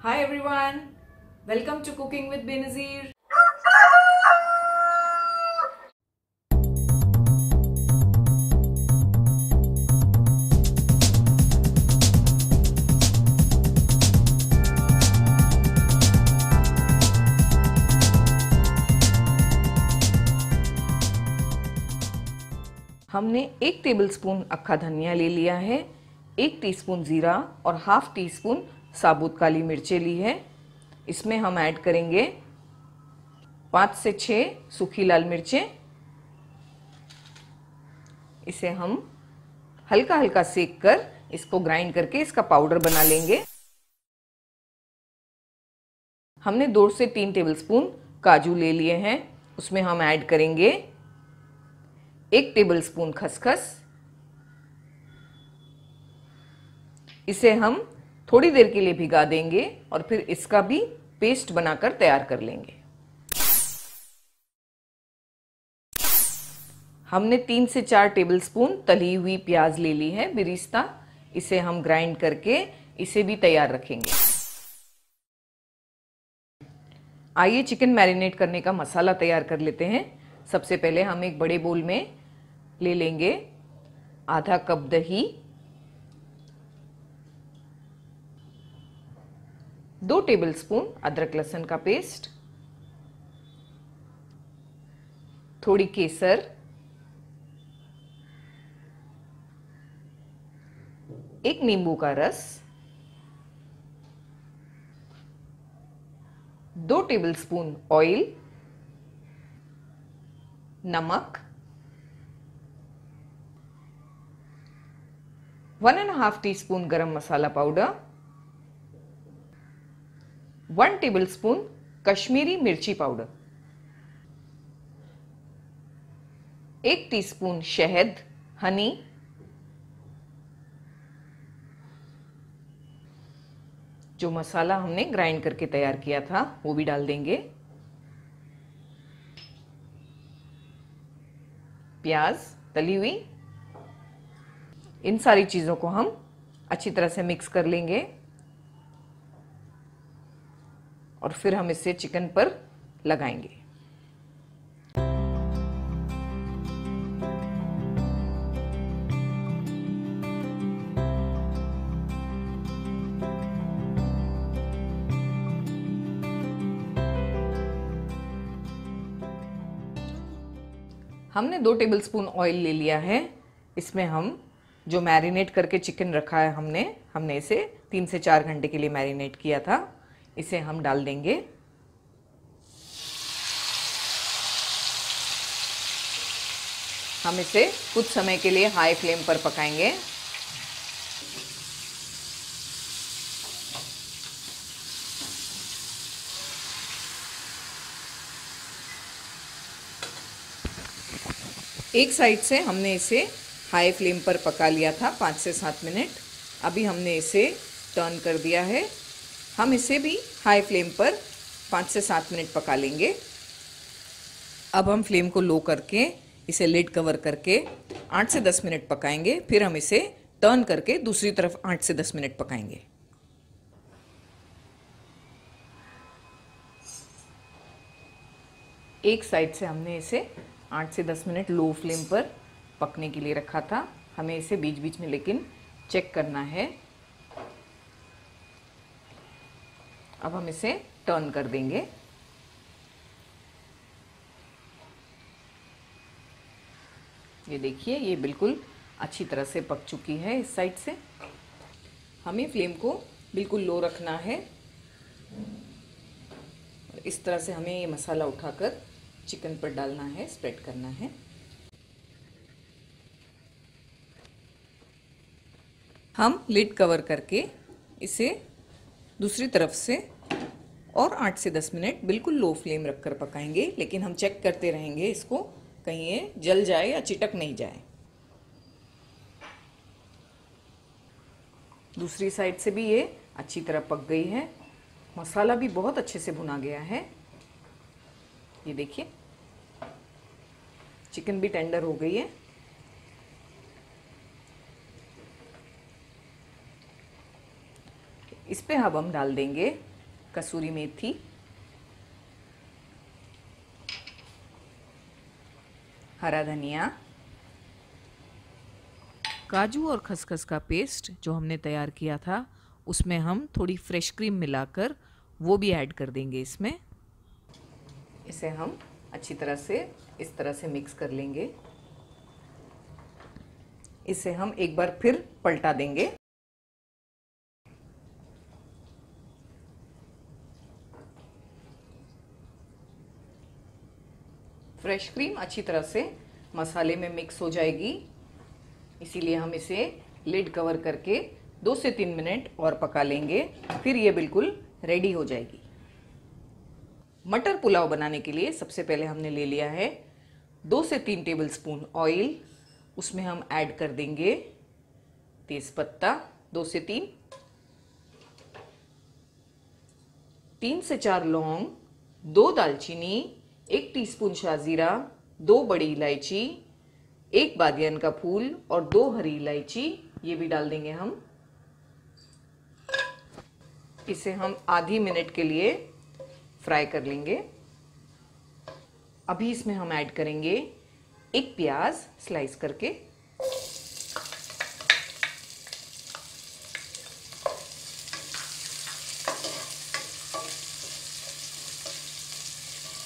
Hi everyone, welcome to Cooking with Benazir. हमने 1 tablespoon अक्खा धनिया ले लिया है, 1 टीस्पून जीरा और हाफ टी स्पून साबुत काली मिर्चें ली है। इसमें हम ऐड करेंगे 5 से 6 सूखी लाल मिर्चें। इसे हम हल्का हल्का सेक कर इसको ग्राइंड करके इसका पाउडर बना लेंगे। हमने 2 से 3 टेबलस्पून काजू ले लिए हैं, उसमें हम ऐड करेंगे 1 टेबलस्पून खसखस। इसे हम थोड़ी देर के लिए भिगा देंगे और फिर इसका भी पेस्ट बनाकर तैयार कर लेंगे। हमने 3 से 4 टेबलस्पून तली हुई प्याज ले ली है बिरिस्ता। इसे हम ग्राइंड करके इसे भी तैयार रखेंगे। आइए चिकन मैरिनेट करने का मसाला तैयार कर लेते हैं। सबसे पहले हम एक बड़े बोल में ले लेंगे आधा कप दही, 2 टेबलस्पून अदरक लहसुन का पेस्ट, थोड़ी केसर, 1 नींबू का रस, 2 टेबलस्पून ऑयल, नमक, 1.5 टीस्पून गरम मसाला पाउडर, 1 टेबलस्पून कश्मीरी मिर्ची पाउडर, 1 टीस्पून शहद हनी, जो मसाला हमने ग्राइंड करके तैयार किया था वो भी डाल देंगे। प्याज तली हुई, इन सारी चीजों को हम अच्छी तरह से मिक्स कर लेंगे और फिर हम इसे चिकन पर लगाएंगे। हमने 2 टेबलस्पून ऑयल ले लिया है। इसमें हम जो मैरिनेट करके चिकन रखा है हमने इसे 3 से 4 घंटे के लिए मैरिनेट किया था। इसे हम डाल देंगे। हम इसे कुछ समय के लिए हाई फ्लेम पर पकाएंगे। एक साइड से हमने इसे हाई फ्लेम पर पका लिया था 5 से 7 मिनट। अभी हमने इसे टर्न कर दिया है। हम इसे भी हाई फ्लेम पर 5 से 7 मिनट पका लेंगे। अब हम फ्लेम को लो करके इसे लिड कवर करके 8 से 10 मिनट पकाएंगे। फिर हम इसे टर्न करके दूसरी तरफ 8 से 10 मिनट पकाएंगे। एक साइड से हमने इसे 8 से 10 मिनट लो फ्लेम पर पकने के लिए रखा था। हमें इसे बीच बीच में लेकिन चेक करना है। अब हम इसे टर्न कर देंगे। ये देखिए, ये बिल्कुल अच्छी तरह से पक चुकी है इस साइड से। हमें फ्लेम को बिल्कुल लो रखना है। इस तरह से हमें ये मसाला उठाकर चिकन पर डालना है, स्प्रेड करना है। हम लिड कवर करके इसे दूसरी तरफ से और 8 से 10 मिनट बिल्कुल लो फ्लेम रखकर पकाएंगे। लेकिन हम चेक करते रहेंगे इसको, कहीं ये जल जाए या चिटक नहीं जाए। दूसरी साइड से भी ये अच्छी तरह पक गई है। मसाला भी बहुत अच्छे से भुना गया है। ये देखिए, चिकन भी टेंडर हो गई है। इस पे अब हम डाल देंगे कसूरी मेथी, हरा धनिया, काजू और खसखस का पेस्ट जो हमने तैयार किया था उसमें हम थोड़ी फ्रेश क्रीम मिलाकर वो भी ऐड कर देंगे इसमें। इसे हम अच्छी तरह से इस तरह से मिक्स कर लेंगे। इसे हम एक बार फिर पलटा देंगे। फ्रेश क्रीम अच्छी तरह से मसाले में मिक्स हो जाएगी, इसीलिए हम इसे लिड कवर करके 2 से 3 मिनट और पका लेंगे, फिर ये बिल्कुल रेडी हो जाएगी। मटर पुलाव बनाने के लिए सबसे पहले हमने ले लिया है 2 से 3 टेबलस्पून ऑयल। उसमें हम ऐड कर देंगे तेज़पत्ता 2 से 3 से 4 लौंग, 2 दालचीनी, 1 टीस्पून शाजीरा, 2 बड़ी इलायची, 1 बादियान का फूल और 2 हरी इलायची, ये भी डाल देंगे हम। इसे हम आधी मिनट के लिए फ्राई कर लेंगे। अभी इसमें हम ऐड करेंगे 1 प्याज स्लाइस करके।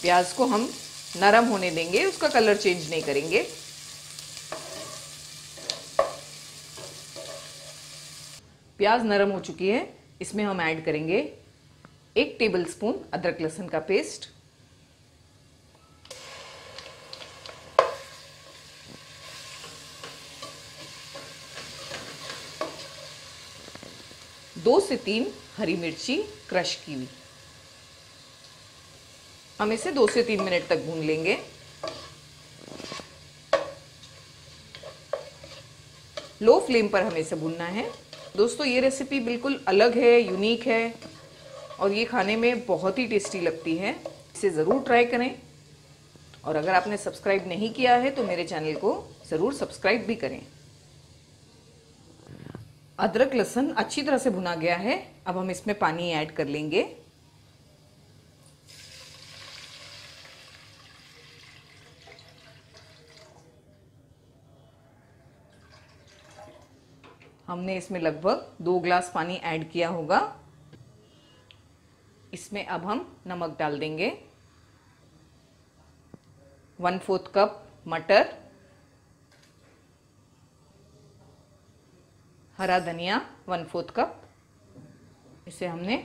प्याज को हम नरम होने देंगे, उसका कलर चेंज नहीं करेंगे। प्याज नरम हो चुकी है, इसमें हम ऐड करेंगे 1 टेबलस्पून अदरक लहसुन का पेस्ट, 2 से 3 हरी मिर्ची क्रश की हुई। हम इसे 2 से 3 मिनट तक भून लेंगे। लो फ्लेम पर हमें इसे भूनना है। दोस्तों ये रेसिपी बिल्कुल अलग है, यूनिक है और ये खाने में बहुत ही टेस्टी लगती है। इसे ज़रूर ट्राई करें और अगर आपने सब्सक्राइब नहीं किया है तो मेरे चैनल को ज़रूर सब्सक्राइब भी करें। अदरक लहसुन अच्छी तरह से भुना गया है, अब हम इसमें पानी ऐड कर लेंगे। हमने इसमें लगभग 2 ग्लास पानी ऐड किया होगा। इसमें अब हम नमक डाल देंगे, 1/4 कप मटर, हरा धनिया 1/4 कप। इसे हमने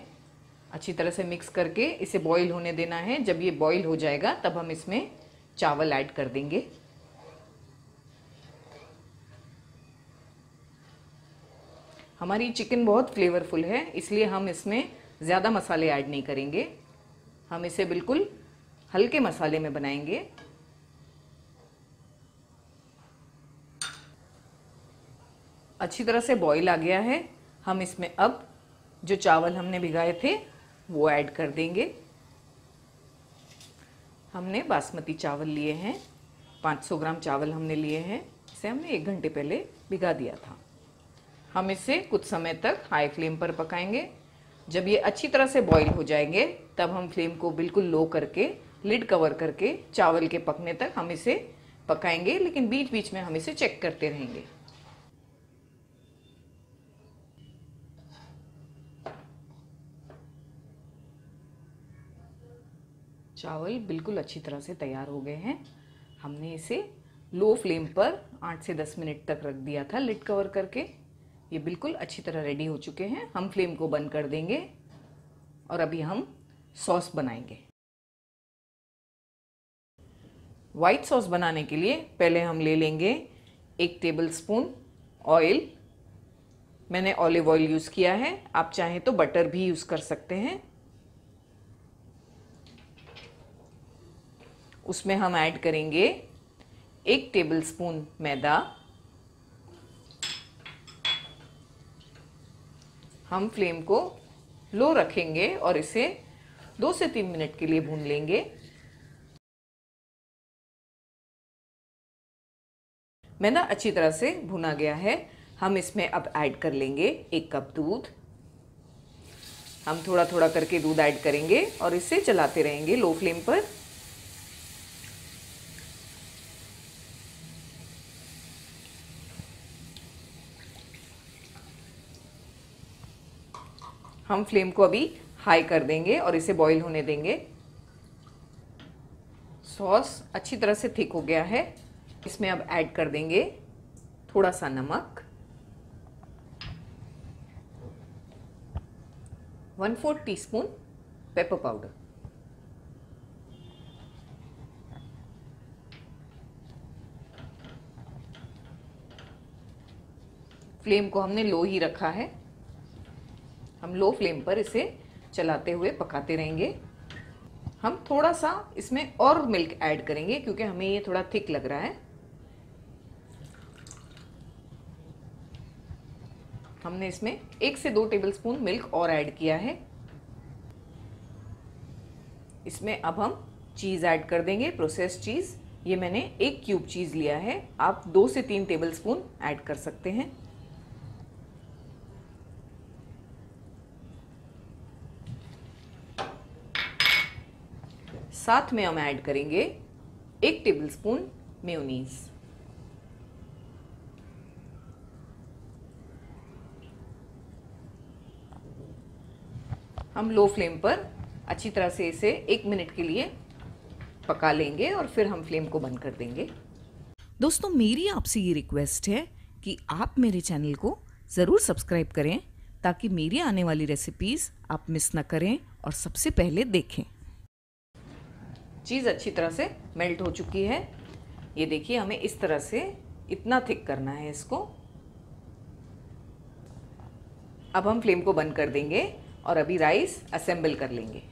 अच्छी तरह से मिक्स करके इसे बॉईल होने देना है। जब ये बॉईल हो जाएगा तब हम इसमें चावल ऐड कर देंगे। हमारी चिकन बहुत फ्लेवरफुल है, इसलिए हम इसमें ज़्यादा मसाले ऐड नहीं करेंगे। हम इसे बिल्कुल हल्के मसाले में बनाएंगे। अच्छी तरह से बॉईल आ गया है। हम इसमें अब जो चावल हमने भिगाए थे वो ऐड कर देंगे। हमने बासमती चावल लिए हैं, 500 ग्राम चावल हमने लिए हैं। इसे हमने 1 घंटे पहले भिगा दिया था। हम इसे कुछ समय तक हाई फ्लेम पर पकाएंगे। जब ये अच्छी तरह से बॉईल हो जाएंगे तब हम फ्लेम को बिल्कुल लो करके लिड कवर करके चावल के पकने तक हम इसे पकाएंगे, लेकिन बीच बीच में हम इसे चेक करते रहेंगे। चावल बिल्कुल अच्छी तरह से तैयार हो गए हैं। हमने इसे लो फ्लेम पर 8 से 10 मिनट तक रख दिया था लिड कवर करके। ये बिल्कुल अच्छी तरह रेडी हो चुके हैं। हम फ्लेम को बंद कर देंगे और अभी हम सॉस बनाएंगे। वाइट सॉस बनाने के लिए पहले हम ले लेंगे 1 टेबलस्पून ऑयल। मैंने ऑलिव ऑयल यूज़ किया है, आप चाहें तो बटर भी यूज़ कर सकते हैं। उसमें हम ऐड करेंगे 1 टेबलस्पून मैदा। हम फ्लेम को लो रखेंगे और इसे 2 से 3 मिनट के लिए भून लेंगे। मैदा अच्छी तरह से भुना गया है। हम इसमें अब ऐड कर लेंगे 1 कप दूध। हम थोड़ा थोड़ा करके दूध ऐड करेंगे और इसे चलाते रहेंगे लो फ्लेम पर। हम फ्लेम को अभी हाई कर देंगे और इसे बॉईल होने देंगे। सॉस अच्छी तरह से थिक हो गया है। इसमें अब ऐड कर देंगे थोड़ा सा नमक, 1/4 टीस्पून पेपर पाउडर, फ्लेम को हमने लो ही रखा है। हम लो फ्लेम पर इसे चलाते हुए पकाते रहेंगे। हम थोड़ा सा इसमें और मिल्क ऐड करेंगे क्योंकि हमें ये थोड़ा थिक लग रहा है। हमने इसमें 1 से 2 टेबलस्पून मिल्क और ऐड किया है। इसमें अब हम चीज़ ऐड कर देंगे, प्रोसेस्ड चीज़। ये मैंने 1 क्यूब चीज़ लिया है, आप 2 से 3 टेबलस्पून ऐड कर सकते हैं। साथ में हम ऐड करेंगे 1 टेबलस्पून मेयोनीज। हम लो फ्लेम पर अच्छी तरह से इसे 1 मिनट के लिए पका लेंगे और फिर हम फ्लेम को बंद कर देंगे। दोस्तों, मेरी आपसे ये रिक्वेस्ट है कि आप मेरे चैनल को ज़रूर सब्सक्राइब करें ताकि मेरी आने वाली रेसिपीज़ आप मिस ना करें और सबसे पहले देखें। चीज़ अच्छी तरह से मेल्ट हो चुकी है। ये देखिए, हमें इस तरह से इतना थिक करना है इसको। अब हम फ्लेम को बंद कर देंगे और अभी राइस असेंबल कर लेंगे।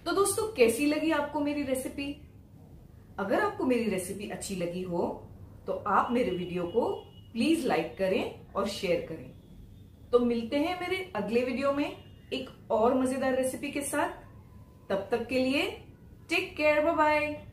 तो दोस्तों, कैसी लगी आपको मेरी रेसिपी? अगर आपको मेरी रेसिपी अच्छी लगी हो तो आप मेरे वीडियो को प्लीज लाइक करें और शेयर करें। तो मिलते हैं मेरे अगले वीडियो में एक और मजेदार रेसिपी के साथ। तब तक के लिए टेक केयर, बाय बाय।